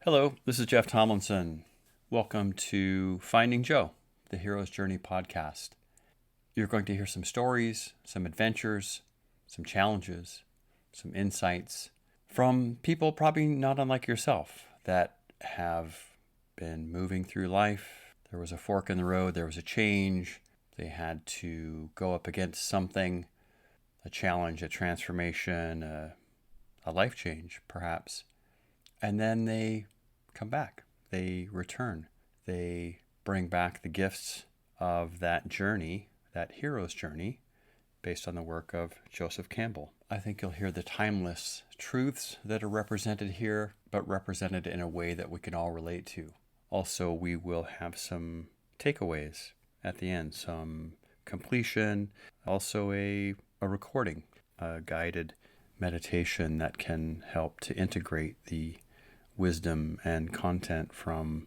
Hello, this is Jeff Tomlinson. Welcome to Finding Joe, the Hero's Journey podcast. You're going to hear some stories, some adventures, some challenges, some insights from people probably not unlike yourself that have been moving through life. There was a fork in the road, there was a change. They had to go up against something, a challenge, a transformation, a life change, perhaps. And then they come back. They return. They bring back the gifts of that journey, that hero's journey, based on the work of Joseph Campbell. I think you'll hear the timeless truths that are represented here, but represented in a way that we can all relate to. Also, we will have some takeaways at the end, some completion, also a recording, a guided meditation that can help to integrate the wisdom and content from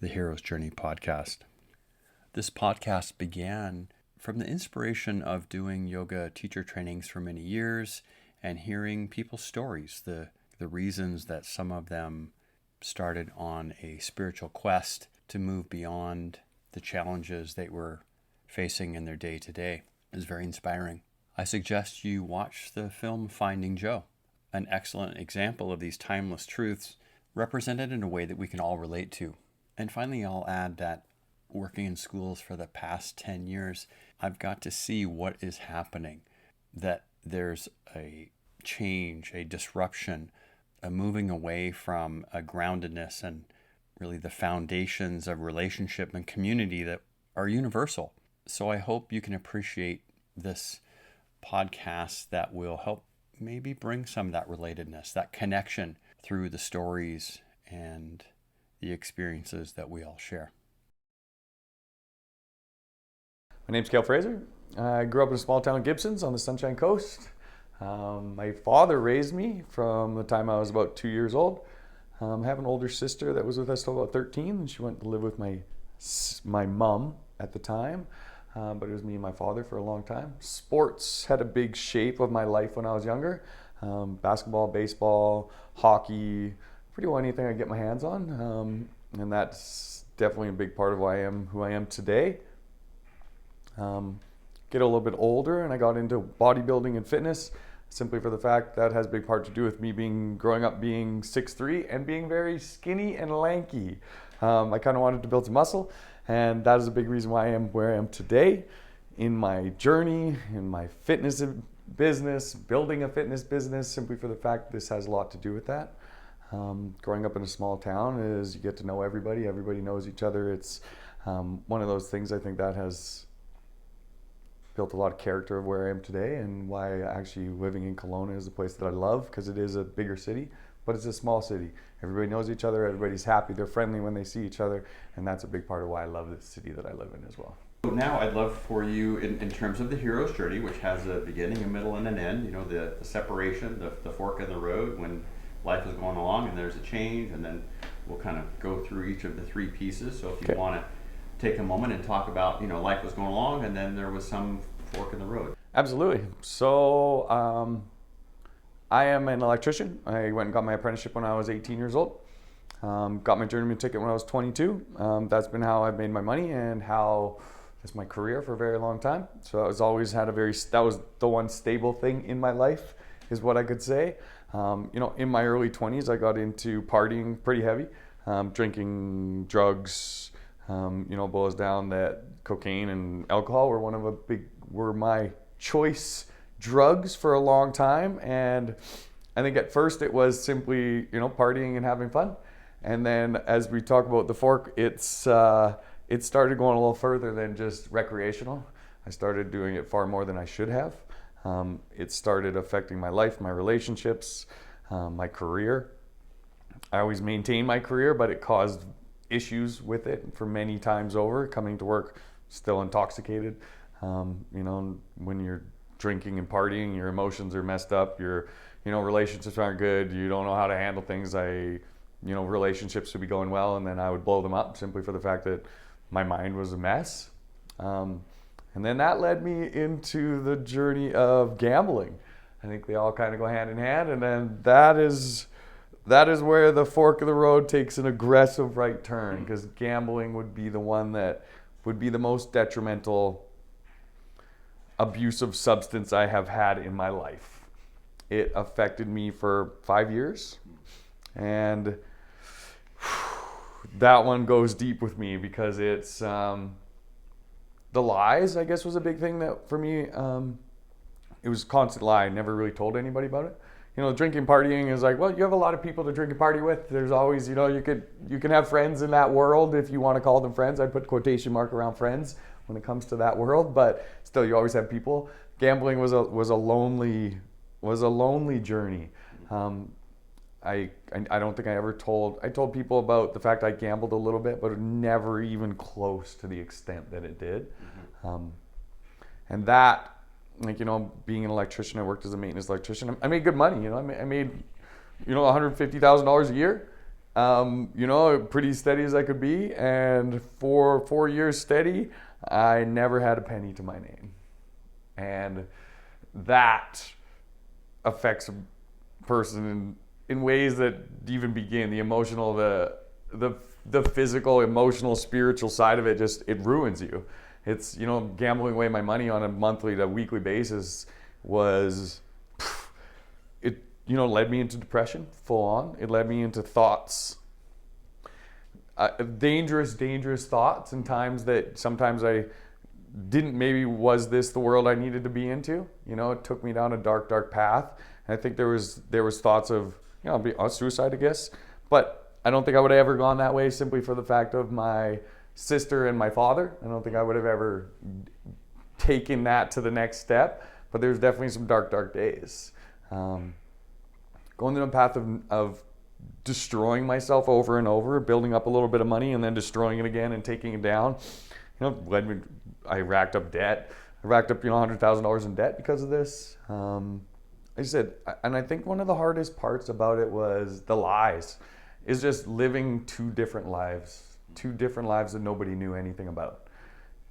the Hero's Journey podcast. This podcast began from the inspiration of doing yoga teacher trainings for many years and hearing people's stories, the reasons that some of them started on a spiritual quest to move beyond the challenges they were facing in their day-to-day. It was very inspiring. I suggest you watch the film Finding Joe, an excellent example of these timeless truths represented in a way that we can all relate to. And finally, I'll add that working in schools for the past 10 years, I've got to see what is happening, that there's a change, a disruption, a moving away from a groundedness and really the foundations of relationship and community that are universal. So I hope you can appreciate this podcast that will help maybe bring some of that relatedness, that connection through the stories and the experiences that we all share. My name's Cale Fraser. I grew up in a small town, Gibsons, on the Sunshine Coast. My father raised me from the time I was about 2 years old. I have an older sister that was with us till about 13, and she went to live with my mom at the time. But it was me and my father for a long time. Sports had a big shape of my life when I was younger. Basketball, baseball, hockey, pretty well anything I get my hands on. And that's definitely a big part of who I am today. Get a little bit older and I got into bodybuilding and fitness simply for the fact that has a big part to do with me growing up being 6'3" and being very skinny and lanky. I kind of wanted to build some muscle, and that is a big reason why I am where I am today in my journey, in my fitness business, building a fitness business, simply for the fact this has a lot to do with that. Growing up in a small town is you get to know everybody knows each other. It's one of those things I think that has built a lot of character of where I am today, and why actually living in Kelowna is a place that I love, because it is a bigger city, but it's a small city. Everybody knows each other, everybody's happy, they're friendly when they see each other, and that's a big part of why I love the city that I live in as well. Now I'd love for you, in terms of the hero's journey, which has a beginning, a middle, and an end, the separation, the fork in the road when life is going along and there's a change, and then we'll kind of go through each of the three pieces. So if you want to take a moment and talk about, life was going along and then there was some fork in the road. Absolutely. So I am an electrician. I went and got my apprenticeship when I was 18 years old. Got my journeyman ticket when I was 22. That's been how I've made my money and how it's my career for a very long time. So I was always that was the one stable thing in my life, is what I could say. In my early 20s, I got into partying pretty heavy, drinking, drugs. Boils down that cocaine and alcohol were my choice drugs for a long time. And I think at first it was simply, partying and having fun. And then as we talk about the fork, it started going a little further than just recreational. I started doing it far more than I should have. It started affecting my life, my relationships, my career. I always maintained my career, but it caused issues with it for many times over, coming to work still intoxicated. When you're drinking and partying, your emotions are messed up, your relationships aren't good, you don't know how to handle things. Relationships would be going well, and then I would blow them up simply for the fact that my mind was a mess. And then that led me into the journey of gambling. I think they all kind of go hand in hand, and then that is that is where the fork of the road takes an aggressive right turn, because gambling would be the one that would be the most detrimental abusive substance I have had in my life. It affected me for 5 years, and that one goes deep with me because it's the lies, I guess, was a big thing that for me. It was a constant lie. I never really told anybody about it. Drinking, partying is like, well, you have a lot of people to drink and party with. There's always, you can have friends in that world if you want to call them friends. I put quotation mark around friends when it comes to that world, but still, you always have people. Gambling was a lonely journey. I don't think I told people about the fact I gambled a little bit, but never even close to the extent that it did. And that, being an electrician, I worked as a maintenance electrician. I made good money. I made $150,000 a year. Pretty steady as I could be. And for 4 years steady, I never had a penny to my name. And that affects a person in ways that even begin. The emotional, the physical, emotional, spiritual side of it, it ruins you. It's, gambling away my money on a monthly to weekly basis led me into depression full on. It led me into thoughts, dangerous thoughts, and times that sometimes I didn't, maybe was this the world I needed to be into? It took me down a dark path. And I think there was thoughts of, suicide, I guess. But I don't think I would have ever gone that way simply for the fact of my sister and my father. I don't think I would have ever taken that to the next step. But there's definitely some dark days. Going down a path of destroying myself over and over, building up a little bit of money and then destroying it again and taking it down. I racked up debt. I racked up, $100,000 in debt because of this. I said, and I think one of the hardest parts about it was the lies, is just living two different lives that nobody knew anything about,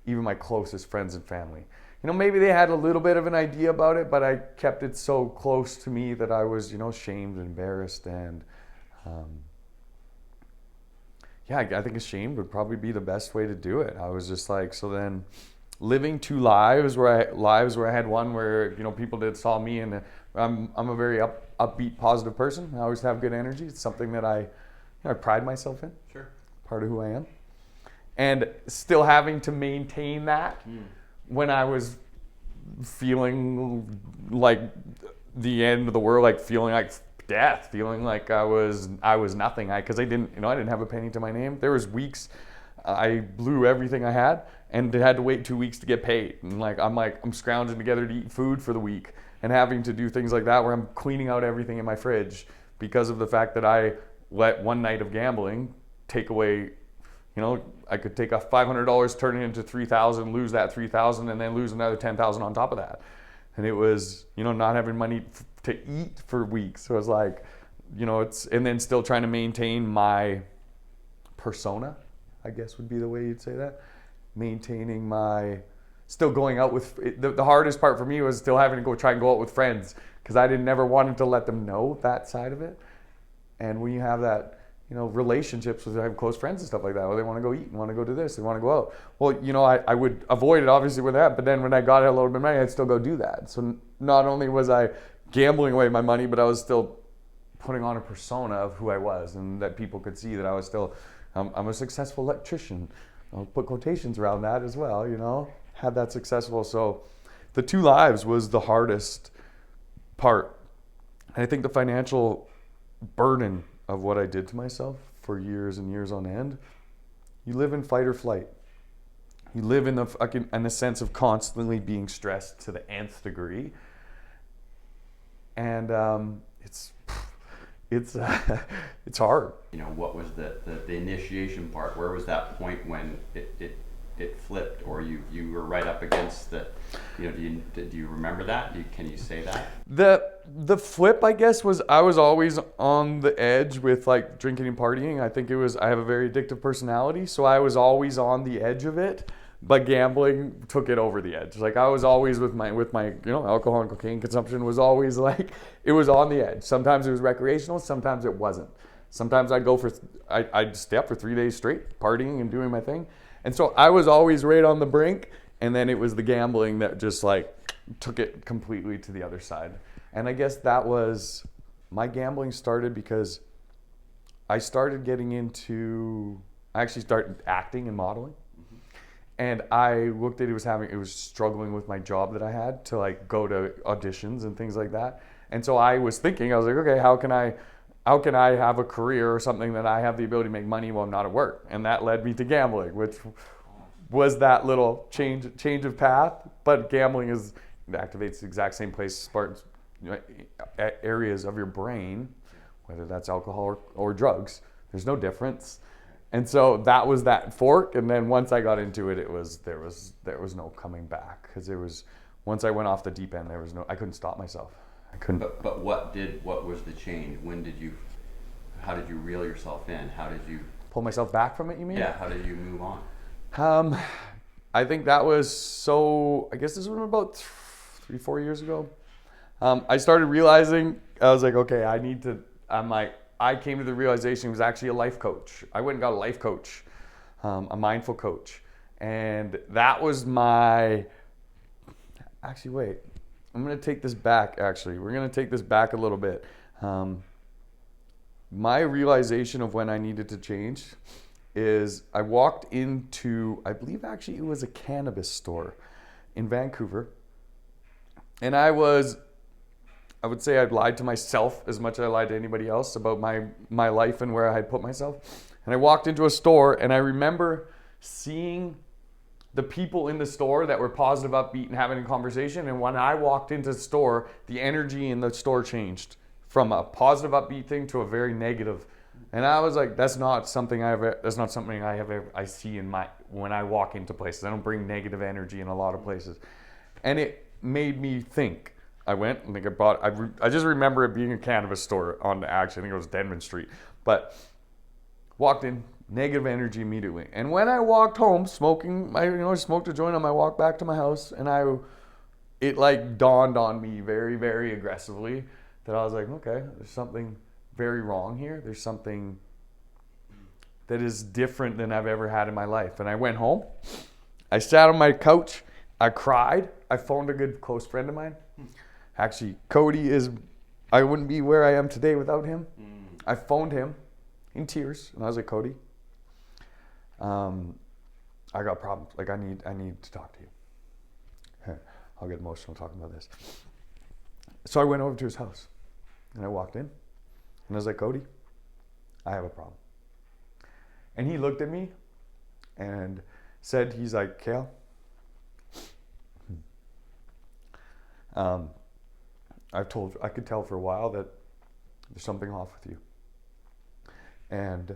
even my closest friends and family. Maybe they had a little bit of an idea about it, but I kept it so close to me that I was, shamed and embarrassed. And I think ashamed would probably be the best way to do it. I was just like, so then living two lives where I had one where, people that saw me, and I'm a very upbeat, positive person. I always have good energy. It's something that I pride myself in. Sure. Part of who I am. And still having to maintain that when I was feeling like the end of the world, like feeling like death, feeling like I was nothing. Because I didn't have a penny to my name. There was weeks I blew everything I had and had to wait 2 weeks to get paid. And I'm scrounging together to eat food for the week and having to do things like that where I'm cleaning out everything in my fridge because of the fact that I let one night of gambling take away, I could take a $500, turn it into $3,000, lose that $3,000, and then lose another $10,000 on top of that. And it was, not having money to eat for weeks. So it was like, and then still trying to maintain my persona, I guess would be the way you'd say that. Maintaining still going out with, the hardest part for me was still having to try and go out with friends, because I never wanted to let them know that side of it. And when you have that, relationships with having close friends and stuff like that, they want to go eat and want to go do this, they want to go out. Well, I would avoid it obviously with that, but then when I got a little bit of money, I'd still go do that. So not only was I gambling away my money, but I was still putting on a persona of who I was, and that people could see that I was still, I'm a successful electrician. I'll put quotations around that as well, had that successful. So the two lives was the hardest part. And I think the financial burden of what I did to myself for years and years on end, you live in fight or flight. You live in a sense of constantly being stressed to the nth degree. And it's hard. What was the initiation part? Where was that point when it flipped, or you were right up against the, do you remember that? Can you say that? The flip, I guess, was I was always on the edge with drinking and partying. I think I have a very addictive personality, so I was always on the edge of it. but gambling took it over the edge. Like I was always with my alcohol and cocaine consumption was always like it was on the edge. Sometimes it was recreational, sometimes it wasn't. Sometimes I'd stay up for 3 days straight, partying and doing my thing. And so I was always right on the brink, and then it was the gambling that just like took it completely to the other side. And I guess that was my gambling started because I started getting into I actually started acting and modeling. And I looked at it was struggling with my job that I had to like go to auditions and things like that. And so I was thinking, I was like, okay, how can I have a career or something that I have the ability to make money while I'm not at work? And that led me to gambling, which was that little change of path. But gambling it activates the exact same place, areas of your brain, whether that's alcohol or drugs. There's no difference. And so that was that fork. And then once I got into it, there was no coming back, because once I went off the deep end, I couldn't stop myself. I couldn't. But what was the change? How did you reel yourself in? How did you pull myself back from it, you mean? Yeah, how did you move on? I think that was I guess this was about 3-4 years ago. I started realizing, I was like, okay, I came to the realization it was actually a life coach. I went and got a life coach, a mindful coach. And that was actually, wait, I'm going to take this back, actually. We're going to take this back a little bit. My realization of when I needed to change is I walked into, I believe actually it was a cannabis store in Vancouver. And I would say I'd lied to myself as much as I lied to anybody else about my life and where I had put myself. And I walked into a store, and I remember seeing the people in the store that were positive, upbeat, and having a conversation. And when I walked into the store, the energy in the store changed from a positive, upbeat thing to a very negative. And I was like, that's not something I see when I walk into places. I don't bring negative energy in a lot of places. And it made me think. I went, I think I just remember it being a cannabis store I think it was Denman Street, but walked in, negative energy immediately. And when I walked home smoking, I smoked a joint on my walk back to my house, and it like dawned on me very, very aggressively that I was like, okay, there's something very wrong here. There's something that is different than I've ever had in my life. And I went home, I sat on my couch, I cried, I phoned a good close friend of mine. Actually, Cody I wouldn't be where I am today without him. I phoned him in tears, and I was like, Cody, I got problems. Like, I need to talk to you. I'll get emotional talking about this. So I went over to his house, and I walked in, and I was like, Cody, I have a problem. And he looked at me and said, he's like, Cale, I could tell for a while that there's something off with you. And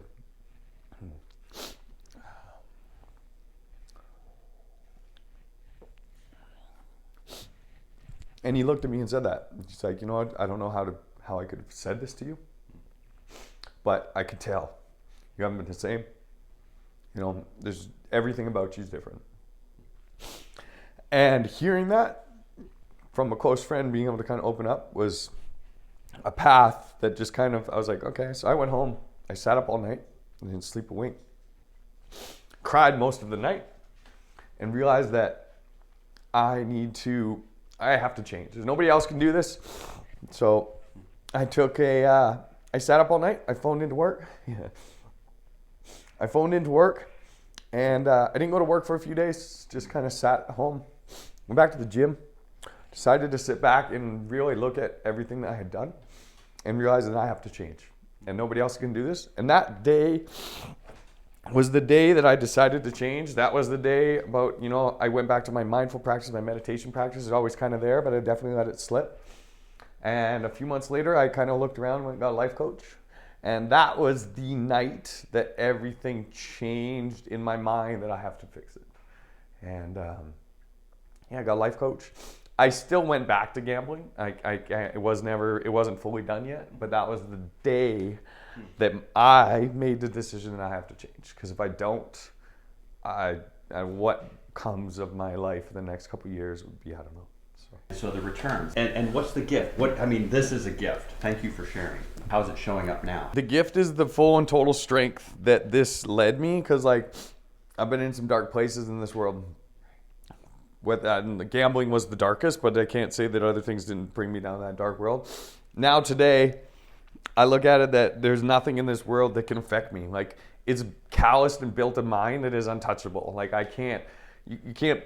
he looked at me and said that. He's like, you know what? I don't know how I could have said this to you, but I could tell you haven't been the same. There's everything about you is different. And hearing that from a close friend, being able to kind of open up was a path that just kind of, I was like, okay. So I went home, I sat up all night and didn't sleep a wink. Cried most of the night and realized that I have to change. There's nobody else can do this. So I sat up all night. I phoned into work. I phoned into work, and I didn't go to work for a few days. Just kind of sat at home. Went back to the gym. Decided to sit back and really look at everything that I had done and realize that I have to change. And nobody else can do this. And that day was the day that I decided to change. That was the day I went back to my mindful practice, my meditation practice. It's always kind of there, but I definitely let it slip. And a few months later, I kind of looked around and got a life coach. And that was the night that everything changed in my mind that I have to fix it. And I got a life coach. I still went back to gambling. It wasn't fully done yet, but that was the day that I made the decision that I have to change. Because if I don't, what comes of my life in the next couple of years would be, I don't know. So the returns. And what's the gift? This is a gift. Thank you for sharing. How's it showing up now? The gift is the full and total strength that this led me, because like I've been in some dark places in this world. With that, and the gambling was the darkest, but I can't say that other things didn't bring me down that dark world. Now today, I look at it that there's nothing in this world that can affect me. Like, it's calloused and built a mind that is untouchable. Like, you can't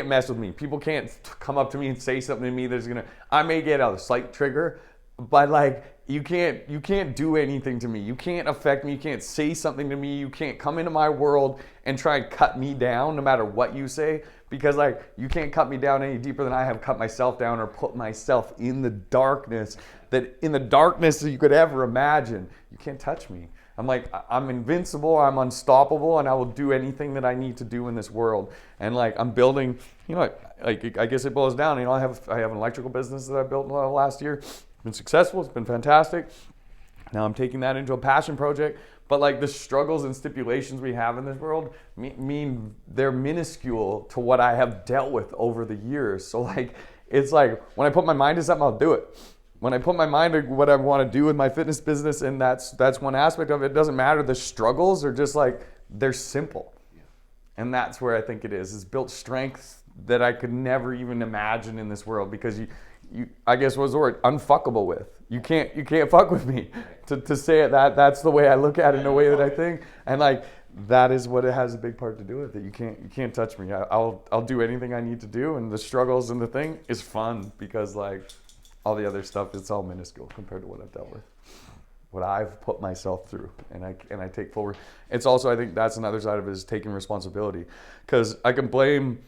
mess with me. People can't come up to me and say something to me that's I may get a slight trigger, but like, you can't do anything to me. You can't affect me. You can't say something to me. You can't come into my world and try and cut me down no matter what you say, because like, you can't cut me down any deeper than I have cut myself down or put myself in the darkness that you could ever imagine. You can't touch me. I'm invincible, I'm unstoppable, and I will do anything that I need to do in this world. And like, I'm building, I guess it boils down, I have an electrical business that I built last year. It's been successful, it's been fantastic. Now I'm taking that into a passion project, but like, the struggles and stipulations we have in this world mean they're minuscule to what I have dealt with over the years. So like, it's like, when I put my mind to something, I'll do it. When I put my mind to what I want to do with my fitness business, and that's one aspect of it, it doesn't matter. The struggles are just like, they're simple. Yeah. And that's where I think it is built strength that I could never even imagine in this world, because you I guess what's the word, unfuckable with. You can't fuck with me. To say it, that's the way I look at it, in the way that I think. And like, that is what it has a big part to do with it. You can't touch me. I'll do anything I need to do, and the struggles and the thing is fun, because like, all the other stuff, it's all minuscule compared to what I've dealt with, what I've put myself through, and I take forward. It's also, I think that's another side of it, is taking responsibility, because I can blame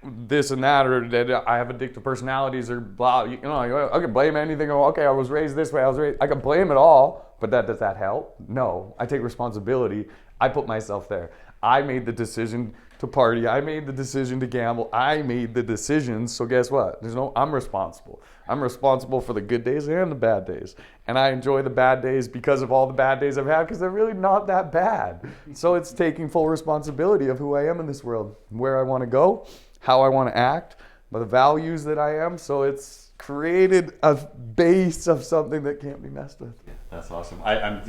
this and that, or that I have addictive personalities, or blah. I can blame anything. Okay, I was raised this way. I can blame it all, but does that help? No. I take responsibility. I put myself there. I made the decision to party. I made the decision to gamble. I made the decisions. So guess what? I'm responsible. I'm responsible for the good days and the bad days. And I enjoy the bad days because of all the bad days I've had, because they're really not that bad. So it's taking full responsibility of who I am in this world, where I want to go, how I want to act, the values that I am. So it's created a base of something that can't be messed with. Yeah, that's awesome. I'm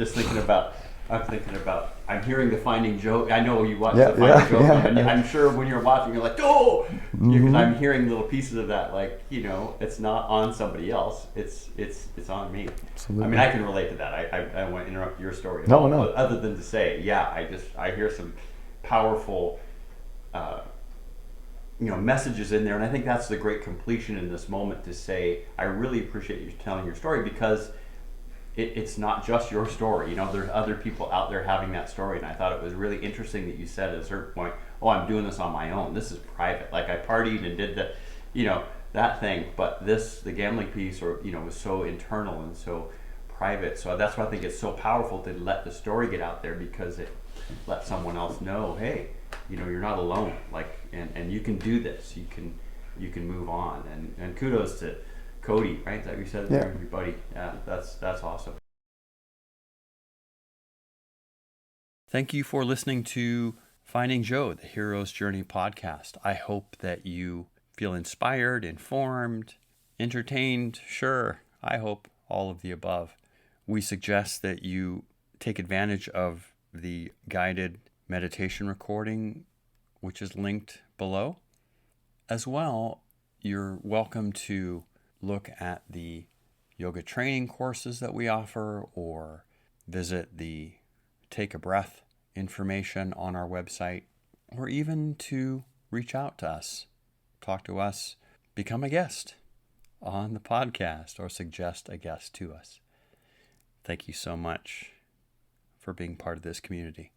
hearing the Finding Joe. I know you watch the Finding Joe, and I'm sure when you're watching, you're like, oh, because I'm hearing little pieces of that. Like, it's not on somebody else. It's on me. Absolutely. I mean, I can relate to that. I want to interrupt your story. No. Other than to say, I hear some powerful, messages in there, and I think that's the great completion in this moment, to say, I really appreciate you telling your story, because it's not just your story. There's other people out there having that story, and I thought it was really interesting that you said at a certain point, oh, I'm doing this on my own. This is private. Like, I partied and did that thing, but the gambling piece, was so internal and so private. So that's why I think it's so powerful to let the story get out there, because it lets someone else know, hey, you're not alone. Like, and you can do this. You can move on. And kudos to Cody, right? Is that what you said? Yeah. Your buddy. Yeah, that's awesome. Thank you for listening to Finding Joe, the Hero's Journey podcast. I hope that you feel inspired, informed, entertained. Sure, I hope all of the above. We suggest that you take advantage of the guided meditation recording, which is linked below. As well, you're welcome to look at the yoga training courses that we offer, or visit the Take a Breath information on our website, or even to reach out to us, talk to us, become a guest on the podcast, or suggest a guest to us. Thank you so much for being part of this community.